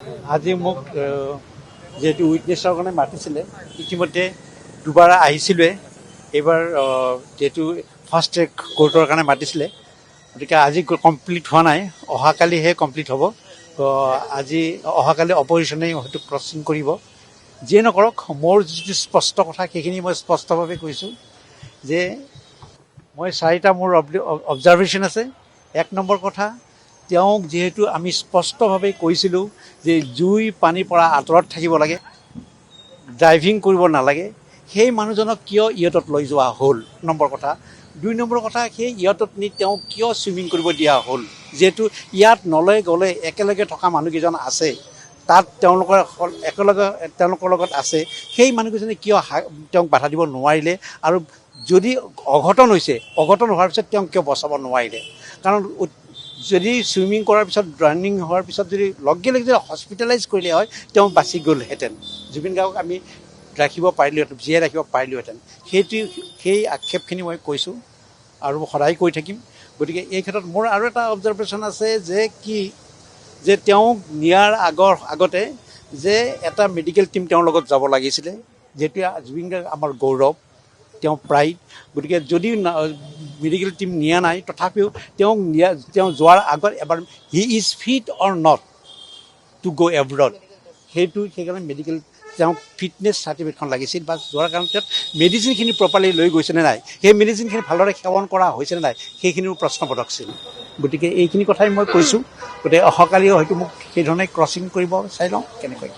আজি মোক যেহেতু উইটনেছৰ কাৰণে মাতিছিলে, ইতিমধ্যে দুবাৰ আহিছিলোঁৱে। এইবাৰ যেহেতু ফাৰ্ষ্ট ট্ৰেক কোৰ্টৰ কাৰণে মাতিছিলে, গতিকে আজি কমপ্লিট হোৱা নাই, অহাকালিহে কমপ্লিট হ'ব। তো আজি অহাকালি অপজিশ্যনে হয়তো ক্ৰচিং কৰিব। যিয়ে নকৰক, মোৰ যিটো স্পষ্ট কথা সেইখিনি মই স্পষ্টভাৱে কৈছোঁ যে মই চাৰিটা মোৰ অবজাৰভেশ্যন আছে। এক নম্বৰ কথা, তেওঁক যিহেতু আমি স্পষ্টভাৱে কৈছিলোঁ যে জুই পানীৰ পৰা আঁতৰত থাকিব লাগে, ড্ৰাইভিং কৰিব নালাগে, সেই মানুহজনক কিয় ইয়টত লৈ যোৱা হ'ল নম্বৰ কথা। দুই নম্বৰ কথা, সেই ইয়টত নি তেওঁক কিয় চুইমিং কৰিব দিয়া হ'ল, যিহেতু ইয়াত নলৈ গ'লে একেলগে থকা মানুহকেইজন আছে, তাত তেওঁলোকৰ লগত আছে, সেই মানুহকেইজনে কিয় তেওঁক বাধা দিব নোৱাৰিলে, আৰু যদি অঘটন হৈছে, অঘটন হোৱাৰ পিছত তেওঁক কিয় বচাব নোৱাৰিলে। কাৰণ যদি চুইমিং কৰাৰ পিছত, ড্ৰাউনিং হোৱাৰ পিছত যদি লগে লগে যদি হস্পিটেলাইজ কৰিলে হয়, তেওঁ বাচি গ'লহেঁতেন। জুবিন গাৰ্গক আমি ৰাখিব পাৰিলোহেঁতেন, জীয়াই ৰাখিব পাৰিলোহেঁতেন। সেই আক্ষেপখিনি মই কৈছোঁ আৰু সদায় কৈ থাকিম। গতিকে এই ক্ষেত্ৰত মোৰ আৰু এটা অবজাৰভেশ্যন আছে যে তেওঁক নিয়াৰ আগতে যে এটা মেডিকেল টীম তেওঁৰ লগত যাব লাগিছিলে, যিহেতু জুবিন গাৰ্গ আমাৰ গৌৰৱ, তেওঁ প্ৰাইড। গতিকে যদি মেডিকেল টীম নিয়া নাই, তথাপিও তেওঁ যোৱাৰ আগত এবাৰ he is fit or not to go' abroad, সেইকাৰণে মেডিকেল তেওঁক ফিটনেছ চাৰ্টিফিকেটখন লাগিছিল, বা যোৱাৰ কাৰণে তেওঁক মেডিচিনখিনি প্ৰপাৰলি লৈ গৈছেনে নাই, সেই মেডিচিনখিনি ভালদৰে সেৱন কৰা হৈছেনে নাই, সেইখিনিও প্ৰশ্নবোধক আছিল। গতিকে এইখিনি কথাই মই কৈছোঁ। গতিকে অহাকালি হয়তো মোক সেইধৰণে ক্ৰচিং কৰিব, চাই লওঁ কেনেকৈ।